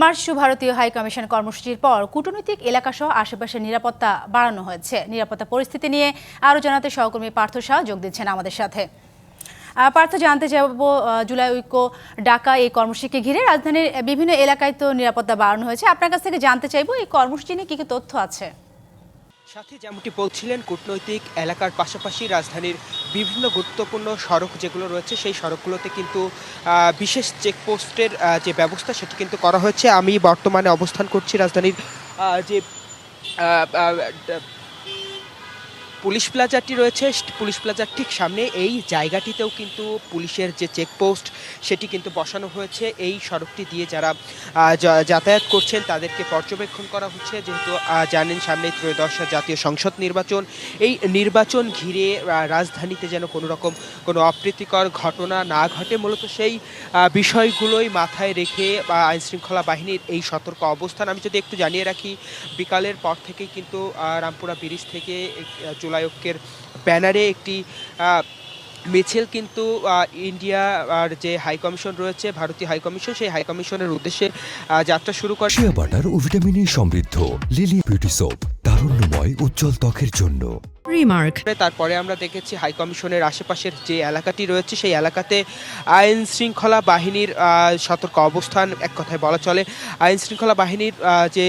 March ভারতীয় high commission কর্মসূচির পর কূটনৈতিক এলাকাসহ আশেপাশের নিরাপত্তা বাড়ানো হয়েছে। নিরাপত্তা পরিস্থিতি নিয়ে আরও জানাতে সহকর্মী পার্থ শাহ যোগ দিচ্ছেন আমাদের সাথে। পার্থ, জানতে চাইব জুলাই ঐক্য ডাকা এই কর্মসূচিকে ঘিরে রাজধানীর বিভিন্ন এলাকায় তো নিরাপত্তা বাড়ানো হয়েছে। আপনার কাছ থেকে জানতে চাইব এই কর্মসূচি নিয়ে কী কী তথ্য আছে। সাথে যেমনটি বলছিলেন, কূটনৈতিক এলাকার পাশাপাশি রাজধানীর বিভিন্ন গুরুত্বপূর্ণ সড়ক যেগুলো রয়েছে সেই সড়কগুলোতে কিন্তু বিশেষ চেকপোস্টের যে ব্যবস্থা সেটি কিন্তু করা হয়েছে। আমি বর্তমানে অবস্থান করছি রাজধানীর যে পুলিশ প্লাজাটি রয়েছে, পুলিশ প্লাজার ঠিক সামনে এই জায়গাটিতেও কিন্তু পুলিশের যে চেকপোস্ট সেটি কিন্তু বসানো হয়েছে। এই সড়কটি দিয়ে যারা যাতায়াত করছেন তাদেরকে পর্যবেক্ষণ করা হচ্ছে, যেহেতু জানেন সামনে ত্রয়োদশ জাতীয় সংসদ নির্বাচন। এই নির্বাচন ঘিরে রাজধানীতে যেন কোনো অপ্রীতিকর ঘটনা না ঘটে, মূলত সেই বিষয়গুলোই মাথায় রেখে আইনশৃঙ্খলা বাহিনীর এই সতর্ক অবস্থান। আমি যদি একটু জানিয়ে রাখি, বিকালের পর থেকেই কিন্তু রামপুরা ব্রিজ থেকে জুলাই ঐক্যের ব্যানারে একটি মিছিল কিন্তু ইন্ডিয়া আর যে হাই কমিশন রয়েছে, ভারতীয় হাই কমিশন, সেই হাই কমিশনের উদ্দেশ্যে যাত্রা শুরু করে। শিয়া বাটার ও ভিটামিন ই সমৃদ্ধ লিলি বিউটি সোপ, তারুণ্যময় উজ্জ্বল ত্বকের জন্য। তারপরে আমরা দেখেছি হাই কমিশনের আশেপাশের যে এলাকাটি রয়েছে সেই এলাকাতে আইন শৃঙ্খলা বাহিনীর সতর্ক অবস্থান। এক কথায় বলা চলে আইন শৃঙ্খলা বাহিনীর যে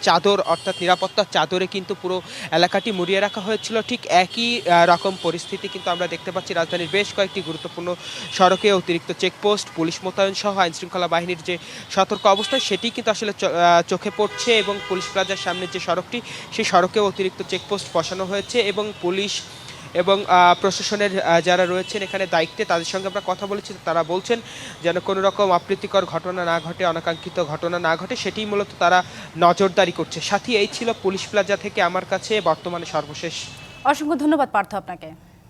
চাদর, অর্থাৎ নিরাপত্তার চাদরে কিন্তু পুরো এলাকাটি মুড়িয়ে রাখা হয়েছিল। ঠিক একই রকম পরিস্থিতি কিন্তু আমরা দেখতে পাচ্ছি রাজধানীর বেশ কয়েকটি গুরুত্বপূর্ণ সড়কে। অতিরিক্ত চেকপোস্ট, পুলিশ মোতায়েন সহ আইন শৃঙ্খলা বাহিনীর যে সতর্ক অবস্থান সেটি কিন্তু আসলে চোখে পড়ছে। এবং পুলিশ প্লাজার সামনের যে সড়কটি সেই সড়কেও অতিরিক্ত চেকপোস্ট বসানো হয়েছে এবং পুলিশ এবং প্রশাসনের যারা রয়েছেন এখানে দায়িত্বে, তাদের সঙ্গে আমরা কথা বলেছি। তারা বলছেন যেন কোনো রকম অপ্রীতিকর ঘটনা না ঘটে, অনাকাঙ্ক্ষিত ঘটনা না ঘটে, সেটিই মূলত তারা নজরদারি করছে। সাথী, এই ছিল পুলিশ প্লাজা থেকে আমার কাছে বর্তমানে সর্বশেষ। অসংখ্য ধন্যবাদ পার্থ আপনাকে।